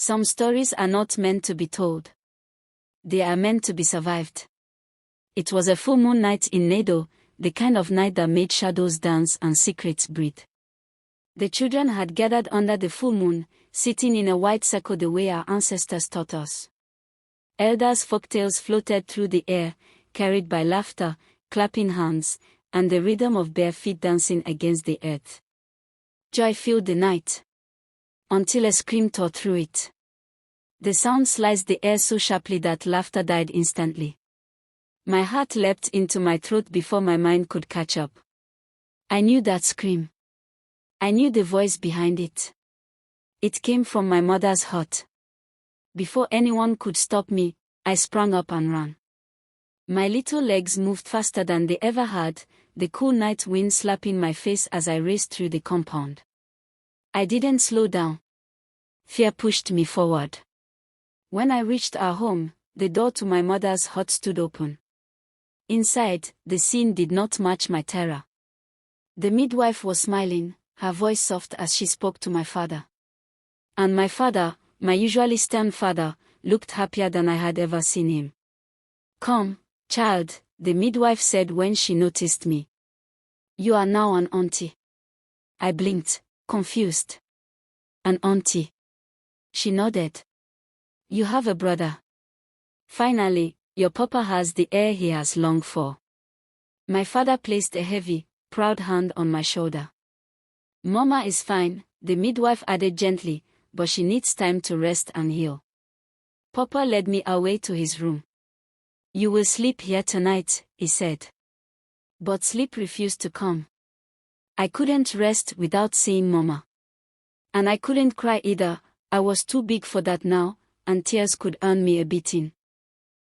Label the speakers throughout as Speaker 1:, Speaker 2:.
Speaker 1: Some stories are not meant to be told. They are meant to be survived. It was a full moon night in Nnado, the kind of night that made shadows dance and secrets breathe. The children had gathered under the full moon, sitting in a wide circle the way our ancestors taught us. Elders' folktales floated through the air, carried by laughter, clapping hands, and the rhythm of bare feet dancing against the earth. Joy filled the night, until a scream tore through it. The sound sliced the air so sharply that laughter died instantly. My heart leapt into my throat before my mind could catch up. I knew that scream. I knew the voice behind it. It came from my mother's hut. Before anyone could stop me, I sprang up and ran. My little legs moved faster than they ever had, the cool night wind slapping my face as I raced through the compound. I didn't slow down. Fear pushed me forward. When I reached our home, the door to my mother's hut stood open. Inside, the scene did not match my terror. The midwife was smiling, her voice soft as she spoke to my father. And my father, my usually stern father, looked happier than I had ever seen him. "Come, child," the midwife said when she noticed me. "You are now an auntie." I blinked, confused. "An auntie?" She nodded. "You have a brother. Finally, your papa has the heir he has longed for." My father placed a heavy, proud hand on my shoulder. "Mama is fine," the midwife added gently, "but she needs time to rest and heal." Papa led me away to his room. "You will sleep here tonight," he said. But sleep refused to come. I couldn't rest without seeing Mama. And I couldn't cry either, I was too big for that now, and tears could earn me a beating.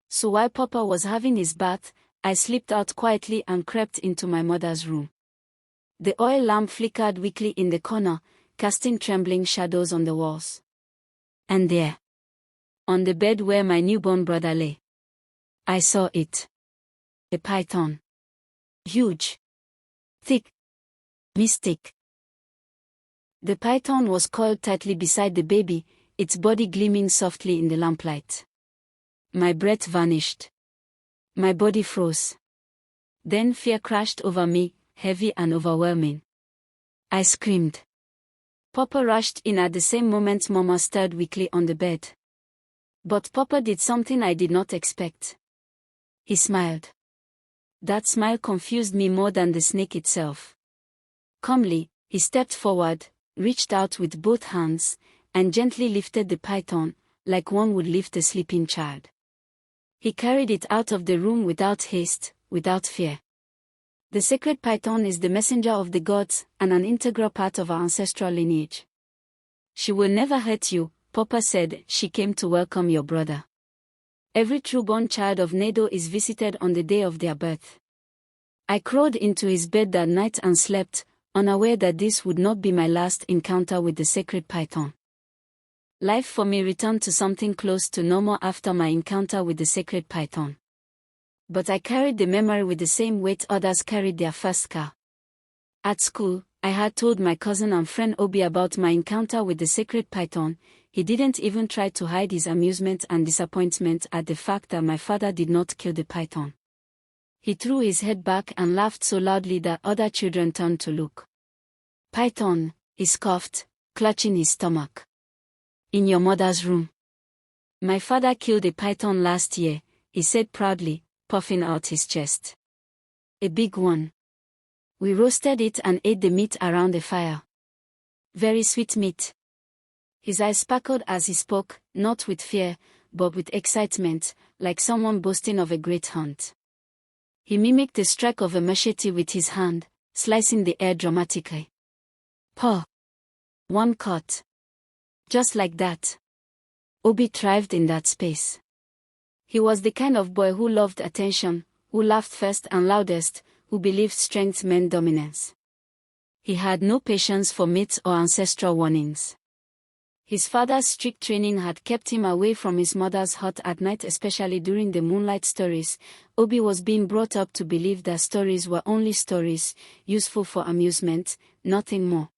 Speaker 1: So while Papa was having his bath, I slipped out quietly and crept into my mother's room. The oil lamp flickered weakly in the corner, casting trembling shadows on the walls. And there, on the bed where my newborn brother lay, I saw it. A python. Huge. Thick. Mystic. The python was coiled tightly beside the baby, its body gleaming softly in the lamplight. My breath vanished. My body froze. Then fear crashed over me, heavy and overwhelming. I screamed. Papa rushed in at the same moment. Mama stirred weakly on the bed. But Papa did something I did not expect. He smiled. That smile confused me more than the snake itself. Calmly, he stepped forward, reached out with both hands, and gently lifted the python, like one would lift a sleeping child. He carried it out of the room without haste, without fear. The sacred python is the messenger of the gods, and an integral part of our ancestral lineage. "She will never hurt you," Papa said. "She came to welcome your brother." Every true-born child of Nnado is visited on the day of their birth. I crawled into his bed that night and slept, unaware that this would not be my last encounter with the sacred python. Life for me returned to something close to normal after my encounter with the sacred python. But I carried the memory with the same weight others carried their first scar. At school, I had told my cousin and friend Obi about my encounter with the sacred python. He didn't even try to hide his amusement and disappointment at the fact that my father did not kill the python. He threw his head back and laughed so loudly that other children turned to look. "Python," he scoffed, clutching his stomach. "In your mother's room." "My father killed a python last year," he said proudly, puffing out his chest. "A big one. We roasted it and ate the meat around the fire. Very sweet meat." His eyes sparkled as he spoke, not with fear, but with excitement, like someone boasting of a great hunt. He mimicked the strike of a machete with his hand, slicing the air dramatically. "Paw! One cut." Just like that. Obi thrived in that space. He was the kind of boy who loved attention, who laughed first and loudest, who believed strength meant dominance. He had no patience for myths or ancestral warnings. His father's strict training had kept him away from his mother's hut at night, especially during the Moonlightstories. Obi was being brought up to believe that stories were only stories, useful for amusement, nothing more.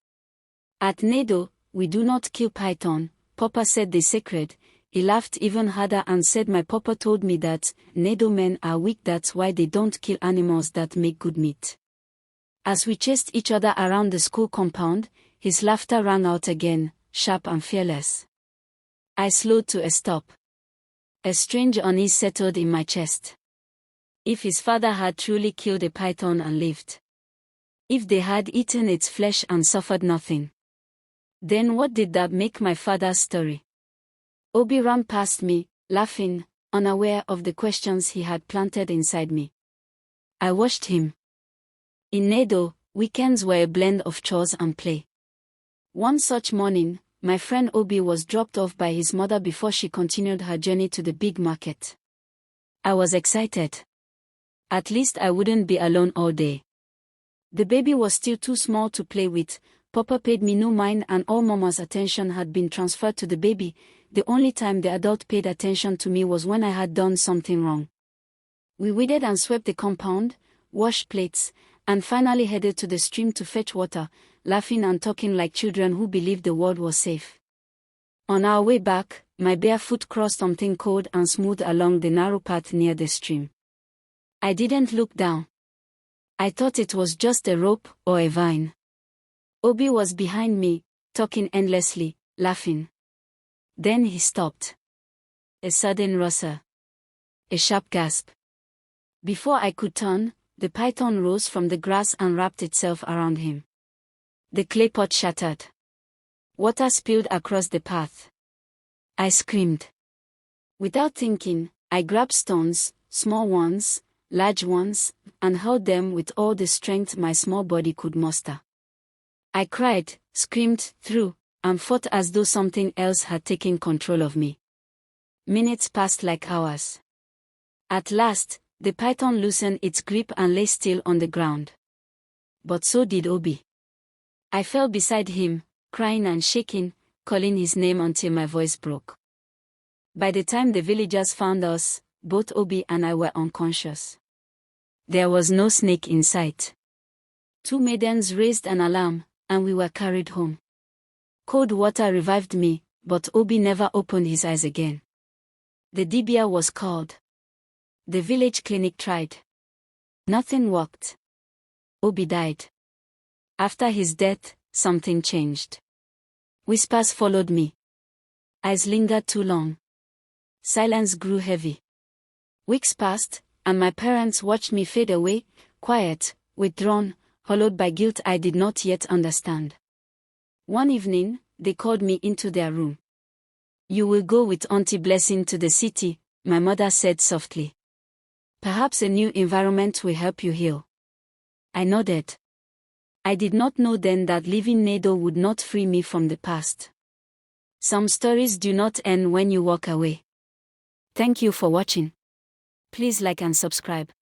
Speaker 1: At Nnado, we do not kill python, Papa said the sacred, he laughed even harder and said my papa told me that Nnado men are weak, that's why they don't kill animals that make good meat. As we chased each other around the school compound, his laughter rang out again, sharp and fearless. I slowed to a stop. A strange unease settled in my chest. If his father had truly killed a python and lived. If they had eaten its flesh and suffered nothing. Then what did that make my father's story? Obi ran past me, laughing, unaware of the questions he had planted inside me. I watched him. In Nnado, weekends were a blend of chores and play. One such morning, my friend Obi was dropped off by his mother before she continued her journey to the big market. I was excited. At least I wouldn't be alone all day. The baby was still too small to play with. Papa paid me no mind and all Mama's attention had been transferred to the baby. The only time the adult paid attention to me was when I had done something wrong. We weeded and swept the compound, washed plates, and finally headed to the stream to fetch water, laughing and talking like children who believed the world was safe. On our way back, my bare foot crossed something cold and smooth along the narrow path near the stream. I didn't look down. I thought it was just a rope or a vine. Obi was behind me, talking endlessly, laughing. Then he stopped. A sudden rustle. A sharp gasp. Before I could turn, the python rose from the grass and wrapped itself around him. The clay pot shattered. Water spilled across the path. I screamed. Without thinking, I grabbed stones, small ones, large ones, and hurled them with all the strength my small body could muster. I cried, screamed, threw, and fought as though something else had taken control of me. Minutes passed like hours. At last, the python loosened its grip and lay still on the ground. But so did Obi. I fell beside him, crying and shaking, calling his name until my voice broke. By the time the villagers found us, both Obi and I were unconscious. There was no snake in sight. 2 maidens raised an alarm, and we were carried home. Cold water revived me, but Obi never opened his eyes again. The dibia was called. The village clinic tried. Nothing worked. Obi died. After his death, something changed. Whispers followed me. Eyes lingered too long. Silence grew heavy. Weeks passed, and my parents watched me fade away, quiet, withdrawn, hollowed by guilt I did not yet understand. One evening, they called me into their room. "You will go with Auntie Blessing to the city," my mother said softly. "Perhaps a new environment will help you heal." I nodded. I did not know then that leaving Nnado would not free me from the past. Some stories do not end when you walk away. Thank you for watching. Please like and subscribe.